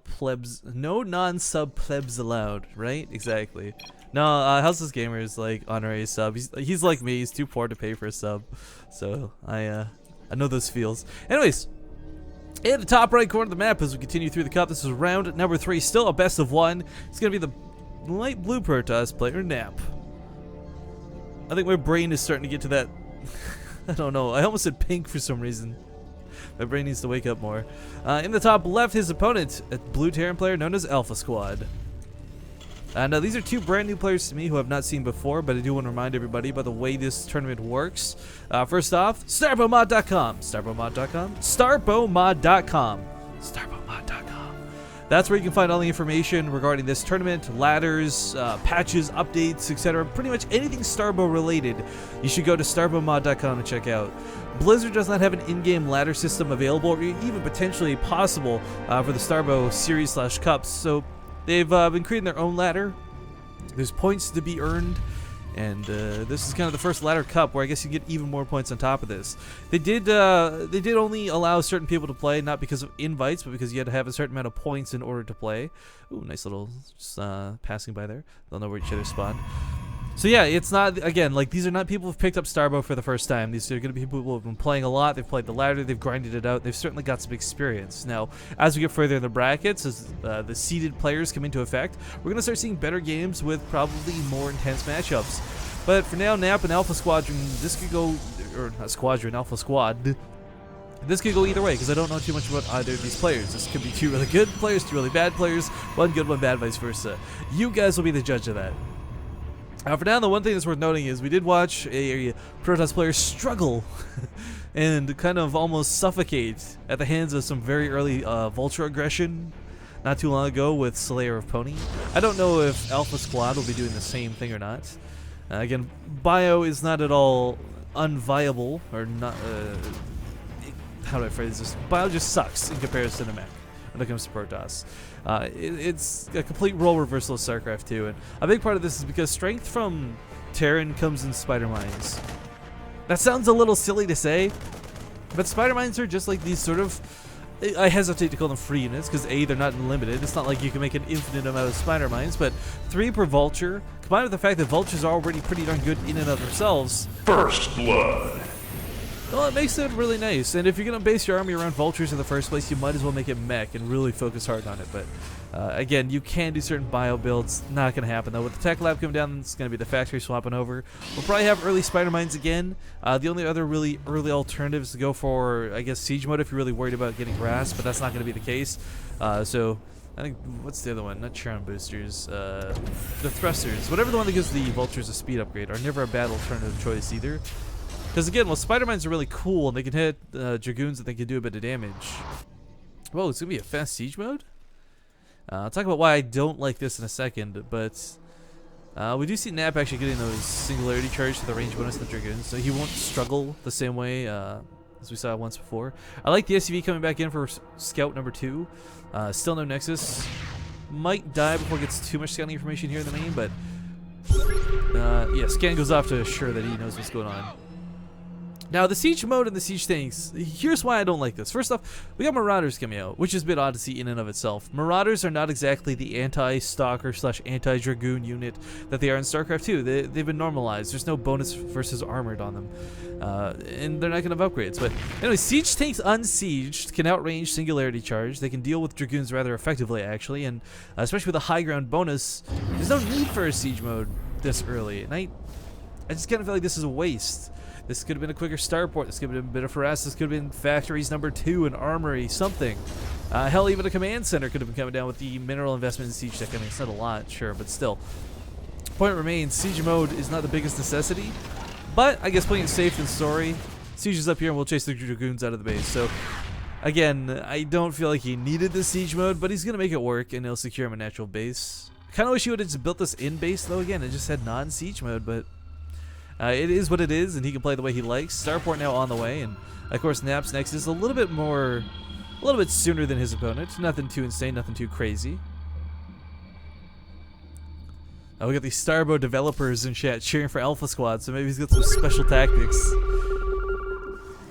plebs, no non-sub plebs allowed, right? Exactly. No, Houseless Gamer is like honorary sub. He's like me. He's too poor to pay for a sub, so I know those feels. Anyways, in the top right corner of the map as we continue through the cup, this is round number 3. Still a best of 1. It's gonna be the light blue Protoss player Nap. I think my brain is starting to get to that. I don't know. I almost said pink for some reason. My brain needs to wake up more. In the top left, his opponent, a blue Terran player known as Alphasquad. And these are 2 brand new players to me who I've not seen before, but I do want to remind everybody about the way this tournament works. First off, StarbowMod.com. StarbowMod.com. StarbowMod.com. StarbowMod.com. That's where you can find all the information regarding this tournament, ladders, patches, updates, etc. Pretty much anything Starbow related, you should go to StarbowMod.com and check out. Blizzard does not have an in-game ladder system available, or even potentially possible for the Starbow series / cups. So they've been creating their own ladder. There's points to be earned, and this is kind of the first ladder cup where I guess you get even more points on top of this. They did only allow certain people to play, not because of invites, but because you had to have a certain amount of points in order to play. Ooh, nice little passing by there. They'll know where each other spawned. So yeah, it's not, again, like, these are not people who've picked up Starbow for the first time. These are going to be people who have been playing a lot. They've played the ladder. They've grinded it out. They've certainly got some experience. Now, as we get further in the brackets, as the seeded players come into effect, we're going to start seeing better games with probably more intense matchups. But for now, Nap and Alpha Squadron, this could go, or not Squadron, Alpha Squad, this could go either way, because I don't know too much about either of these players. This could be 2 really good players, 2 really bad players, 1 good, 1 bad, vice versa. You guys will be the judge of that. For now, the one thing that's worth noting is we did watch a Protoss player struggle and kind of almost suffocate at the hands of some very early Vulture aggression not too long ago with Slayer of Pony. I don't know if Alphasquad will be doing the same thing or not. Again, bio is not at all unviable, or not. How do I phrase this? Bio just sucks in comparison to mech when it comes to Protoss. It's a complete role reversal of StarCraft 2, and a big part of this is because strength from Terran comes in Spider Mines. That sounds a little silly to say, but Spider Mines are just like these sort of, I hesitate to call them free units, because A, they're not unlimited. It's not like you can make an infinite amount of Spider Mines, but 3 per Vulture, combined with the fact that Vultures are already pretty darn good in and of themselves. First Blood. Well, it makes it really nice, and if you're going to base your army around Vultures in the first place, you might as well make it mech and really focus hard on it. But again, you can do certain bio builds. Not going to happen, though. With the Tech Lab coming down, it's going to be the factory swapping over. We'll probably have early Spider Mines again. The only other really early alternative is to go for, I guess, Siege Mode if you're really worried about getting grass, but that's not going to be the case. So I think, what's the other one? Not Charon Boosters. The Thrusters. Whatever the one that gives the Vultures a speed upgrade are never a bad alternative choice either. Because again, well, Spider Mines are really cool, and they can hit Dragoons, and they can do a bit of damage. Whoa, it's going to be a fast Siege Mode? I'll talk about why I don't like this in a second, but we do see Nap actually getting those Singularity Charge to the range bonus of the Dragoons, so he won't struggle the same way as we saw once before. I like the SUV coming back in for Scout number 2. Still no Nexus. Might die before it gets too much scouting information here in the main, but yeah, scan goes off to assure that he knows what's going on. Now, the Siege Mode and the Siege tanks, here's why I don't like this. First off, we got Marauders coming out, which is a bit odd to see in and of itself. Marauders are not exactly the anti-Stalker / anti-Dragoon unit that they are in StarCraft 2. They've been normalized. There's no bonus versus armored on them. And they're not going to have upgrades. But anyway, Siege tanks unsieged can outrange Singularity Charge. They can deal with Dragoons rather effectively, actually. And especially with a high ground bonus, there's no need for a Siege Mode this early. And I just kind of feel like this is a waste. This could have been a quicker starport. This could have been a bit of harass. This could have been factories number 2, an armory, something. Hell, even a command center could have been coming down with the mineral investment in Siege Tech. I mean, it's not a lot, sure, but still. Point remains, Siege Mode is not the biggest necessity, but I guess playing it safe and sorry. Siege is up here and we'll chase the Dragoons out of the base. So, again, I don't feel like he needed the Siege Mode, but he's going to make it work and he'll secure him a natural base. Kind of wish he would have just built this in base, though, again, and just had non-Siege Mode, but it is what it is, and he can play the way he likes. Starport now on the way, and of course Nap's next is a little bit sooner than his opponent. Nothing too insane, nothing too crazy. We got these Starbow developers in chat cheering for Alphasquad, so maybe he's got some special tactics.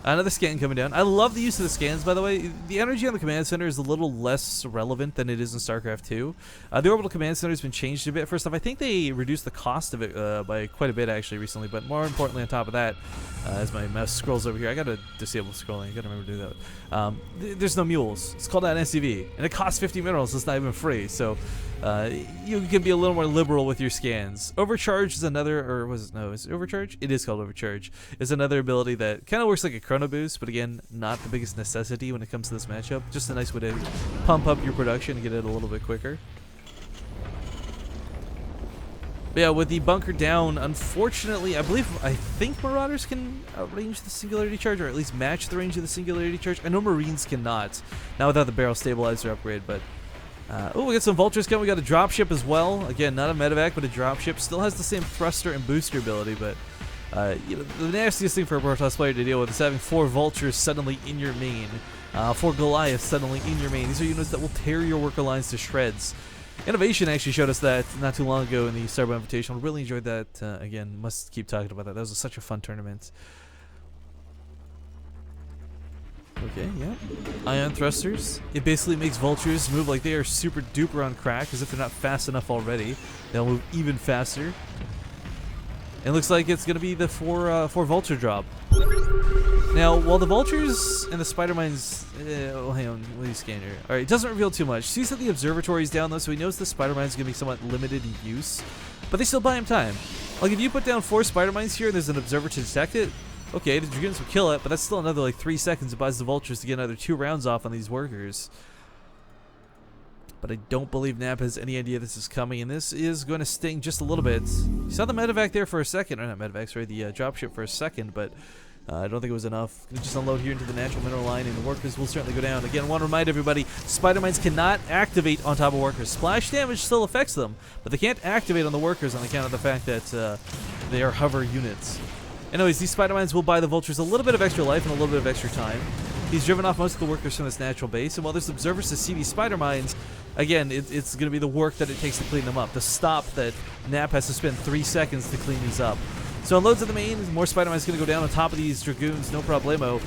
Another scan coming down. I love the use of the scans, by the way. The energy on the command center is a little less relevant than it is in StarCraft 2. The orbital command center has been changed a bit. First off, I think they reduced the cost of it by quite a bit actually recently. But more importantly, on top of that, as my mouse scrolls over here, I gotta disable scrolling. I gotta remember to do that. There's no mules. It's called an SCV, and it costs 50 minerals. It's not even free. So you can be a little more liberal with your scans. Overcharge is another, or was it, no? Is it overcharge? It is called overcharge. Is another ability that kind of works like a chrono boost, but again, not the biggest necessity when it comes to this matchup. Just a nice way to pump up your production and get it a little bit quicker. But yeah, with the bunker down, unfortunately, I think Marauders can outrange the Singularity Charge, or at least match the range of the Singularity Charge. I know Marines cannot, not without the barrel stabilizer upgrade, but oh, we got some Vultures coming. We got a dropship as well. Again, not a medevac, but a dropship. Still has the same thruster and booster ability, but you know, the nastiest thing for a Protoss player to deal with is having 4 Vultures suddenly in your main, 4 Goliaths suddenly in your main. These are units that will tear your worker lines to shreds. Innovation actually showed us that not too long ago in the Starbow Invitational. Really enjoyed that. Again, must keep talking about that. That was such a fun tournament. Okay, yeah. Ion thrusters. It basically makes Vultures move like they are super duper on crack, as if they're not fast enough already. They'll move even faster. It looks like it's going to be the 4 Vulture drop. Now, while the Vultures and the Spider Mines... oh, hang on. Let me scan here. Alright, it doesn't reveal too much. Sees that the Observatory is down, though, so he knows the Spider Mines are going to be somewhat limited in use. But they still buy him time. Like, if you put down 4 Spider Mines here and there's an Observer to detect it, okay, the Dragoons will kill it, but that's still another, like, 3 seconds. It buys the Vultures to get another 2 rounds off on these workers. But I don't believe Nap has any idea this is coming, and this is going to sting just a little bit. You saw the medevac there for a second, or not medevac, sorry, the dropship for a second, but I don't think it was enough. Gonna just unload here into the natural mineral line, and the workers will certainly go down. Again, I want to remind everybody, Spider Mines cannot activate on top of workers. Splash damage still affects them, but they can't activate on the workers on account of the fact that they are hover units. Anyways, these Spider Mines will buy the Vultures a little bit of extra life and a little bit of extra time. He's driven off most of the workers from this natural base, and while there's observers to see these Spider Mines, again, it's going to be the work that it takes to clean them up. The stop that Nap has to spend 3 seconds to clean these up. So unloads at the main, more Spider Mines going to go down on top of these Dragoons, no problemo.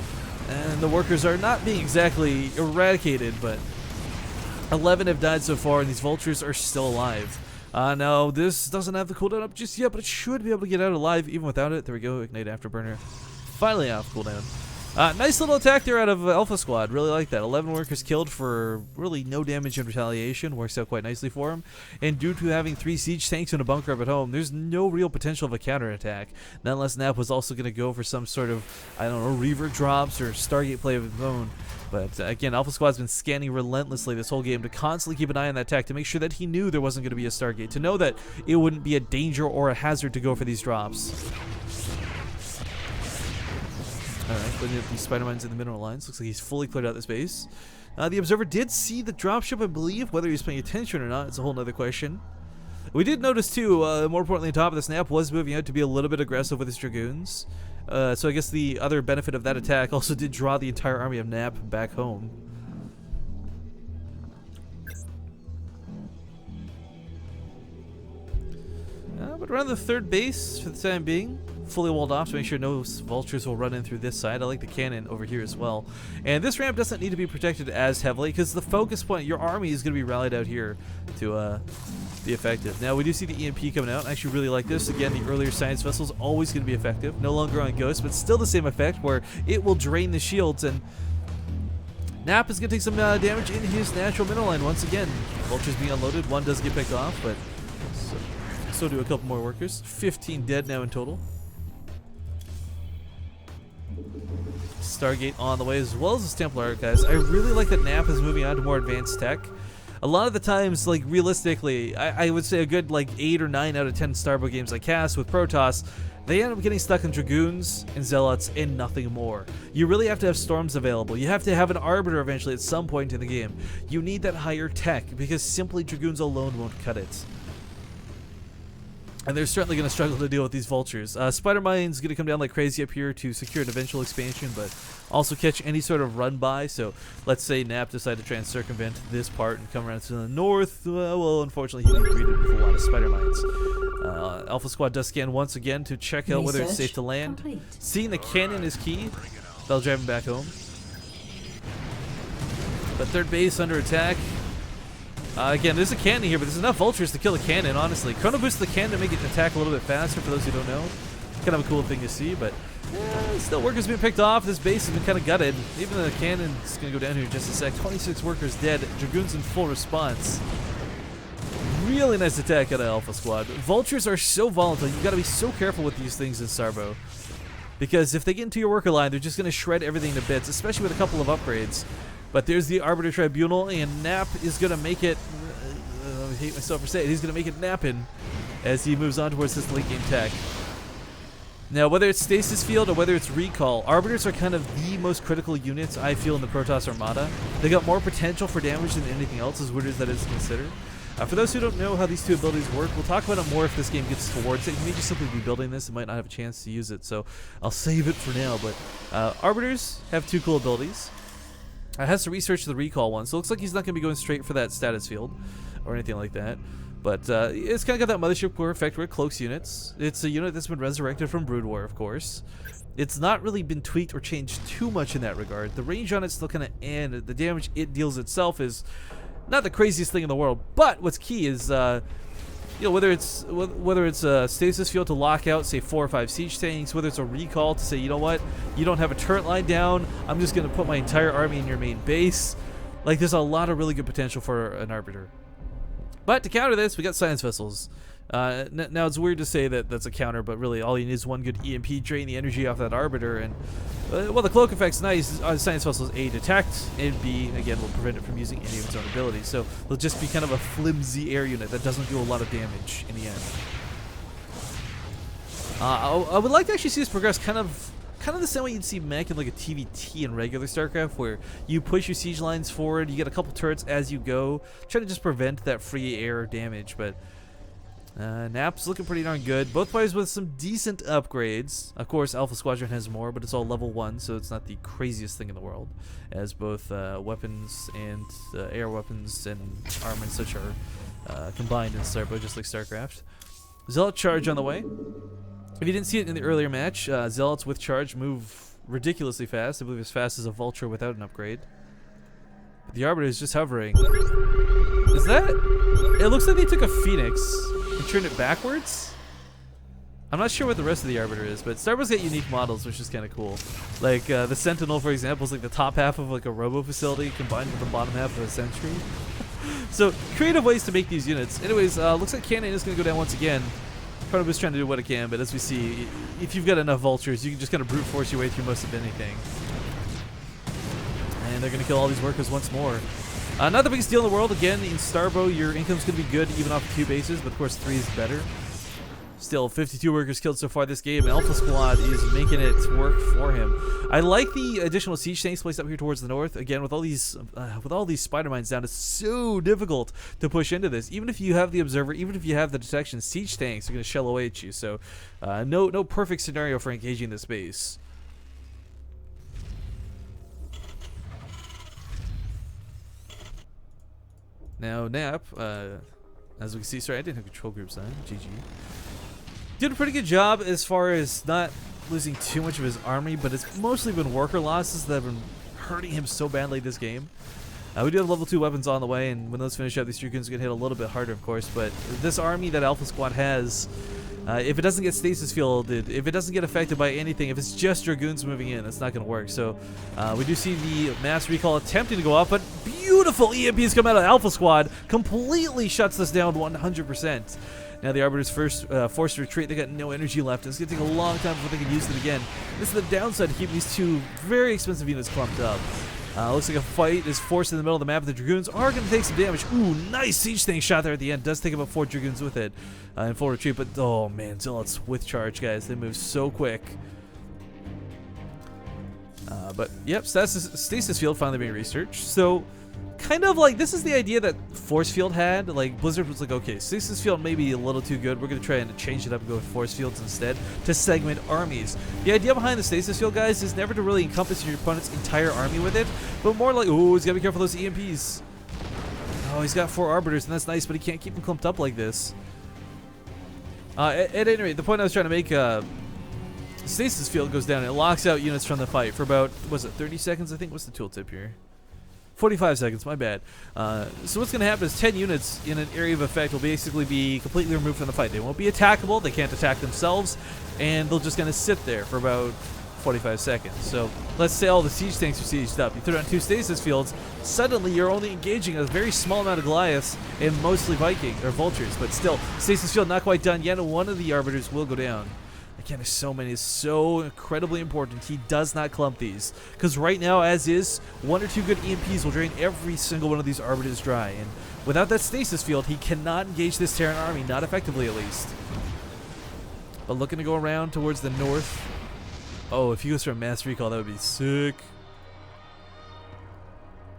And the workers are not being exactly eradicated, but 11 have died so far, and these Vultures are still alive. Now, this doesn't have the cooldown up just yet, but it should be able to get out alive even without it. There we go, Ignite Afterburner. Finally off cooldown. Nice little attack there out of Alphasquad. Really like that. 11 workers killed for really no damage in retaliation. Works out quite nicely for him. And due to having 3 siege tanks in a bunker up at home, there's no real potential of a counterattack. Nonetheless, Nap was also going to go for some sort of, I don't know, Reaver drops or Stargate play of his own. But again, Alphasquad's been scanning relentlessly this whole game to constantly keep an eye on that tech, to make sure that he knew there wasn't going to be a Stargate, to know that it wouldn't be a danger or a hazard to go for these drops. Alright, putting up these Spider Mines in the mineral lines. Looks like he's fully cleared out this base. The Observer did see the dropship, I believe. Whether he's paying attention or not, it's a whole nother question. We did notice, too, more importantly, on top of the Snap was moving out to be a little bit aggressive with his Dragoons. So I guess the other benefit of that attack also did draw the entire army of Nap back home. But around the 3rd base for the time being, fully walled off to make sure no Vultures will run in through this side. I like the cannon over here as well. And this ramp doesn't need to be protected as heavily because the focus point, your army is going to be rallied out here to be effective. Now, we do see the EMP coming out. I actually really like this. Again, the earlier Science Vessel is always going to be effective. No longer on Ghost, but still the same effect where it will drain the shields, and Nap is going to take some damage in his natural mineral line once again. Vultures being unloaded. 1 does get picked off, but so do a couple more workers. 15 dead now in total. Stargate on the way, as well as this Templar, guys. I really like that Nap is moving on to more advanced tech. A lot of the times, like, realistically, I would say a good, like, 8 or 9 out of 10 Starbow games I cast with Protoss, they end up getting stuck in Dragoons and Zealots and nothing more. You really have to have Storms available. You have to have an Arbiter eventually at some point in the game. You need that higher tech, because simply Dragoons alone won't cut it. And they're certainly going to struggle to deal with these Vultures. Spider Mine's going to come down like crazy up here to secure an eventual expansion, but also catch any sort of run by. So let's say Nap decided to try and circumvent this part and come around to the north. Well, unfortunately, he greeted with a lot of Spider Mines. Alphasquad does scan once again to check out whether it's safe to land. Seeing the cannon is key. That'll drive him back home. But third base under attack. Again, there's a cannon here, but there's enough vultures to kill the cannon, honestly. Chrono boosts the cannon to make it attack a little bit faster, for those who don't know. Kind of a cool thing to see, but still workers being picked off. This base has been kind of gutted. Even the cannon's going to go down here in just a sec. 26 workers dead. Dragoons in full response. Really nice attack out of Alphasquad. Vultures are so volatile. You got to be so careful with these things in Starbow. Because if they get into your worker line, they're just going to shred everything to bits, especially with a couple of upgrades. But there's the Arbiter Tribunal, and Nap is going to make it, I hate myself for saying it, he's going to make it napping as he moves on towards this late game tech. Now, whether it's Stasis Field or whether it's Recall, Arbiters are kind of the most critical units I feel in the Protoss Armada. They got more potential for damage than anything else, as weird as that is to consider. For those who don't know how these two abilities work, we'll talk about it more if this game gets towards it. You may just simply be building this and might not have a chance to use it, so I'll save it for now. But Arbiters have two cool abilities. Has to research the recall one, so it looks like he's not going to be going straight for that status field or anything like that. But it's kind of got that Mothership Core effect where it cloaks units. It's a unit that's been resurrected from Brood War, of course. It's not really been tweaked or changed too much in that regard. The range on it's still kind of, and the damage it deals itself is not the craziest thing in the world. But what's key is, you know, whether it's a stasis field to lock out, say 4 or 5 siege tanks, whether it's a recall to say, you know what, you don't have a turret line down, I'm just going to put my entire army in your main base. Like, there's a lot of really good potential for an Arbiter. But to counter this, we got Science Vessels. Now, it's weird to say that that's a counter, but really all you need is one good EMP, drain the energy off that Arbiter, and, well, the Cloak effect's nice. Science Vessels, A, detect, and B, again, will prevent it from using any of its own abilities. So it'll just be kind of a flimsy air unit that doesn't do a lot of damage in the end. I would like to actually see this progress kind of the same way you'd see mech in like a TVT in regular StarCraft, where you push your siege lines forward, you get a couple turrets as you go, trying to just prevent that free air damage. But Nap's looking pretty darn good. Both players with some decent upgrades. Of course, Alpha Squadron has more, but it's all level 1, so it's not the craziest thing in the world, as both weapons and air weapons and armor and such are combined in Starbow, just like StarCraft. Zealot charge on the way. If you didn't see it in the earlier match, Zealots with charge move ridiculously fast. I believe as fast as a Vulture without an upgrade. But the Arbiter is just hovering. Is that? It looks like they took a Phoenix and turned it backwards. I'm not sure what the rest of the Arbiter is, but Starbow's got unique models, which is kind of cool. Like the Sentinel, for example, is like the top half of like a Robo facility combined with the bottom half of a Sentry. So creative ways to make these units. Anyways, looks like Cannon is going to go down once again. Chrono's trying to do what it can, but as we see, if you've got enough vultures, you can just kind of brute force your way through most of anything. And they're going to kill all these workers once more. Not the biggest deal in the world. Again, in Starbow, your income's going to be good even off of 2 bases, but of course 3 is better. Still, 52 workers killed so far this game. Alphasquad is making it work for him. I like the additional siege tanks placed up here towards the north. Again, with all these spider mines down, it's so difficult to push into this. Even if you have the observer, even if you have the detection, siege tanks are going to shell away at you. So, no perfect scenario for engaging this base. Now, Nap, as we can see, sorry, I didn't have control groups on. GG. Did a pretty good job as far as not losing too much of his army, but it's mostly been worker losses that have been hurting him so badly this game. We do have level 2 weapons on the way, and when those finish up, these Dragoons are going to hit a little bit harder, of course, but this army that Alphasquad has, if it doesn't get stasis fielded, if it doesn't get affected by anything, if it's just Dragoons moving in, that's not going to work. So we do see the mass recall attempting to go off, but beautiful EMPs come out of Alphasquad, completely shuts this down 100%. Now the Arbiter's forced to retreat. They got no energy left. It's going to take a long time before they can use it again. This is the downside to keep these two very expensive units clumped up. Looks like a fight is forced in the middle of the map. The Dragoons are going to take some damage. Ooh, nice siege tank shot there at the end. Does take about 4 Dragoons with it in full retreat. But, oh man, Zealots with charge, guys. They move so quick. But, yep, Stasis Field finally being researched. So, kind of like, this is the idea that Force Field had. Like, Blizzard was like, okay, Stasis Field may be a little too good. We're going to try and change it up and go with Force Fields instead to segment armies. The idea behind the Stasis Field, guys, is never to really encompass your opponent's entire army with it, but more like, oh, he's got to be careful of those EMPs. Oh, he's got 4 Arbiters, and that's nice, but he can't keep them clumped up like this. At any rate, the point I was trying to make Stasis field goes down and it locks out units from the fight for about, was it 30 seconds? I think. What's the tooltip here? 45 seconds, my bad. So what's going to happen is 10 units in an area of effect will basically be completely removed from the fight. They won't be attackable, they can't attack themselves, and they'll just kind of sit there for about 45 seconds. So let's say all the siege tanks are sieged up. You throw down 2 stasis fields, suddenly you're only engaging a very small amount of Goliaths and mostly Viking or vultures, but still, stasis field not quite done yet, and one of the arbiters will go down. Again, there's so many. It's so incredibly important. He does not clump these. Because right now, as is, 1 or 2 good EMPs will drain every single one of these arbiters dry. And without that stasis field, he cannot engage this Terran army. Not effectively, at least. But looking to go around towards the north. Oh, if he goes for a mass recall, that would be sick.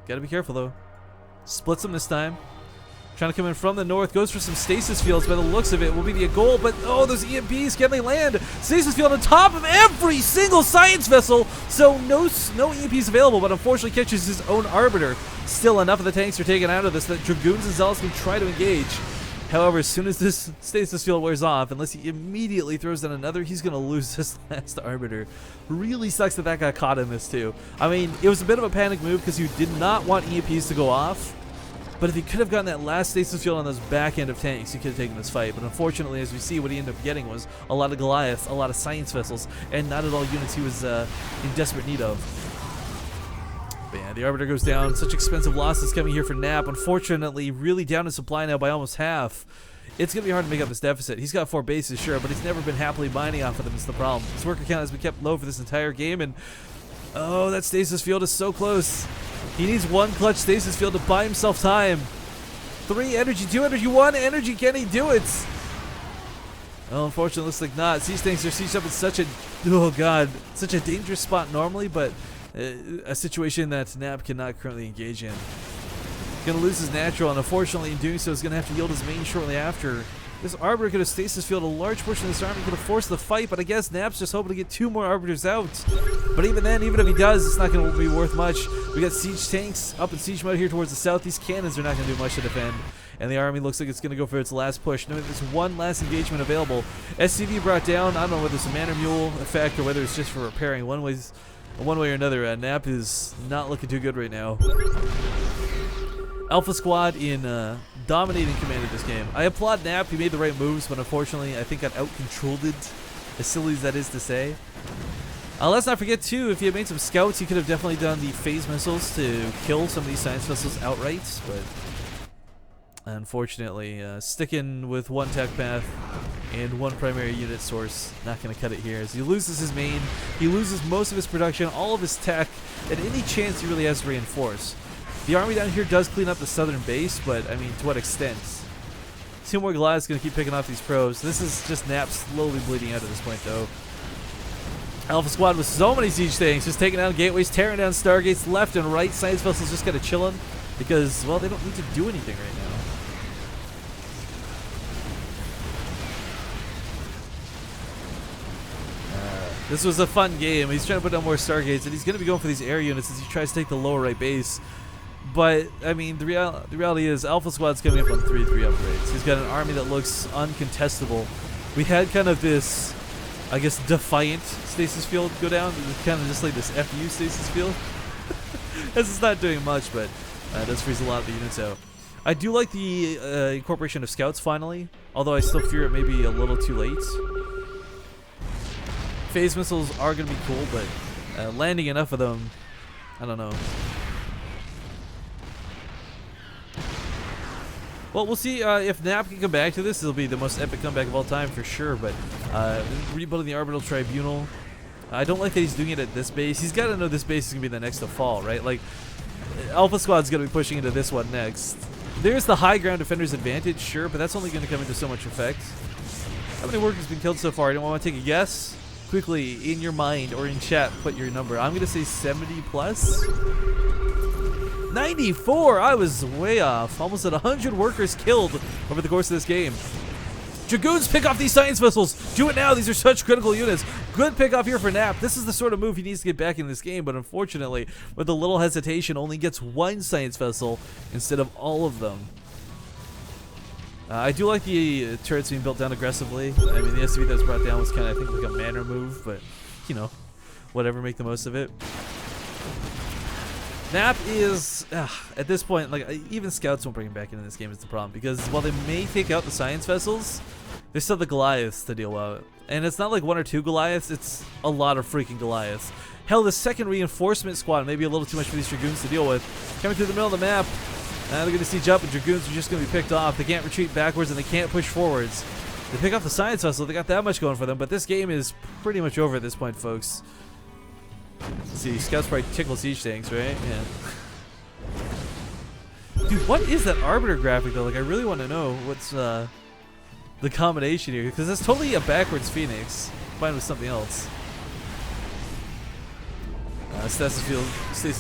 Gotta be careful, though. Splits him this time. Trying to come in from the north, goes for some stasis fields. By the looks of it, will be the goal, but oh, those EMPs, can they land? Stasis field on top of every single science vessel, so no EMPs available, but unfortunately catches his own arbiter. Still, enough of the tanks are taken out of this that Dragoons and Zealots can try to engage. However, as soon as this stasis field wears off, unless he immediately throws down another, he's going to lose his last arbiter. Really sucks that that got caught in this too. I mean, it was a bit of a panic move because you did not want EMPs to go off. But if he could have gotten that last stasis field on those back end of tanks, he could have taken this fight. But unfortunately, as we see, what he ended up getting was a lot of Goliaths, a lot of science vessels, and not at all units he was in desperate need of. But yeah, the Arbiter goes down. Such expensive losses coming here for Nap. Unfortunately, really down in supply now by almost half. It's going to be hard to make up this deficit. He's got 4 bases, sure, but he's never been happily mining off of them. It's the problem. His worker count has been kept low for this entire game, and oh, that stasis field is so close. He needs 1 clutch stasis field to buy himself time. 3 energy, 2 energy, 1 energy. Can he do it? Well, unfortunately, looks like not. Siege tanks are sieged up in such a, oh god, such a dangerous spot normally, but a situation that Nap cannot currently engage in. Gonna lose his natural, and unfortunately in doing so is gonna have to yield his main shortly after. This Arbiter could have stasis field a large portion of this army, could have forced the fight, but I guess Nap's just hoping to get 2 more Arbiters out. But even then, even if he does, it's not going to be worth much. We got siege tanks up in siege mode here towards the south. These cannons are not going to do much to defend. And the army looks like it's going to go for its last push. Knowing there's 1 last engagement available. SCV brought down. I don't know whether it's a Manor Mule effect or whether it's just for repairing. One way or another, Nap is not looking too good right now. Alphasquad in dominating command of this game. I applaud Nap. He made the right moves, but unfortunately, I think got out-controlled, as silly as that is to say. Let's not forget, too, if he had made some scouts, he could have definitely done the phase missiles to kill some of these science vessels outright, but unfortunately, sticking with 1 tech path and 1 primary unit source, not going to cut it here. As he loses his main, he loses most of his production, all of his tech, and any chance he really has to reinforce. The army down here does clean up the southern base, but, I mean, to what extent? 2 more Goliaths going to keep picking off these pros. This is just Nap slowly bleeding out at this point, though. Alphasquad with so many siege tanks, just taking down gateways, tearing down stargates left and right. Science vessels just kind of chilling because, well, they don't need to do anything right now. This was a fun game. He's trying to put down more stargates, and he's going to be going for these air units as he tries to take the lower right base. But, I mean, the reality is Alphasquad's coming up on 3-3 upgrades. He's got an army that looks uncontestable. We had kind of this, I guess, defiant stasis field go down. Kind of just like this FU stasis field. This is not doing much, but it does freeze a lot of the units out. I do like the incorporation of scouts finally, although I still fear it may be a little too late. Phase missiles are going to be cool, but landing enough of them, I don't know. Well, we'll see if Nap can come back to this. It'll be the most epic comeback of all time for sure, but rebuilding the Orbital Tribunal, I don't like that he's doing it at this base. He's got to know this base is going to be the next to fall, right? Like, Alphasquad's going to be pushing into this one next. There's the high ground defender's advantage, sure, but that's only going to come into so much effect. How many workers have been killed so far? I don't want to take a guess. Quickly, in your mind or in chat, put your number. I'm going to say 70 plus. 94! I was way off. Almost at 100 workers killed over the course of this game. Dragoons, pick off these science vessels! Do it now! These are such critical units. Good pick off here for Nap. This is the sort of move he needs to get back in this game, but unfortunately, with a little hesitation, only gets 1 science vessel instead of all of them. I do like the turrets being built down aggressively. I mean, the SCV that was brought down was kind of, I think, like a manner move, but, you know, whatever, make the most of it. Nap is, at this point, like, even scouts won't bring him back into this game is the problem, because while they may take out the science vessels, there's still the Goliaths to deal with. And it's not like 1 or 2 Goliaths, it's a lot of freaking Goliaths. Hell, the second reinforcement squad may be a little too much for these Dragoons to deal with. Coming through the middle of the map, they're going to siege up, and Dragoons are just going to be picked off. They can't retreat backwards, and they can't push forwards. They pick off the science vessel, they got that much going for them, but this game is pretty much over at this point, folks. Let's see, scouts probably tickle siege tanks, right? Yeah. Dude, what is that Arbiter graphic, though? Like, I really want to know what's the combination here, because that's totally a backwards Phoenix, combined with something else. Stasis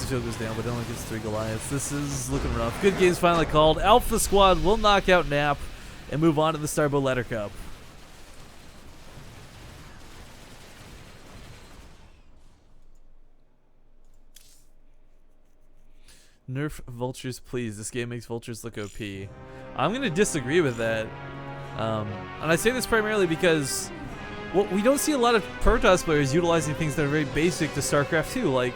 field goes down, but it only gets 3 Goliaths. This is looking rough. Good game's finally called. Alphasquad will knock out Nap and move on to the Starbow Ladder Cup. Nerf vultures, please. This game makes vultures look OP. I'm going to disagree with that. And I say this primarily because we don't see a lot of Protoss players utilizing things that are very basic to StarCraft 2. Like,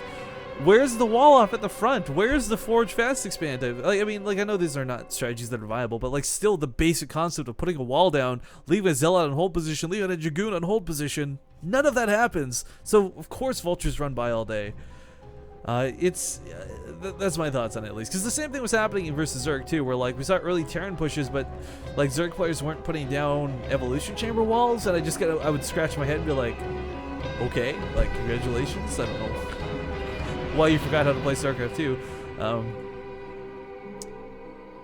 where's the wall off at the front? Where's the Forge Fast Expand? Like, I mean, like, I know these are not strategies that are viable, but like, still the basic concept of putting a wall down, leaving a Zealot on hold position, leaving a Dragoon on hold position, none of that happens. So, of course, vultures run by all day. That's my thoughts on it, at least, because the same thing was happening in versus Zerg too, where like we saw early Terran pushes, but like Zerg players weren't putting down evolution chamber walls, and I would scratch my head and be like, okay, like, congratulations. I don't know why you forgot how to play StarCraft 2.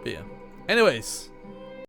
But yeah. Anyways,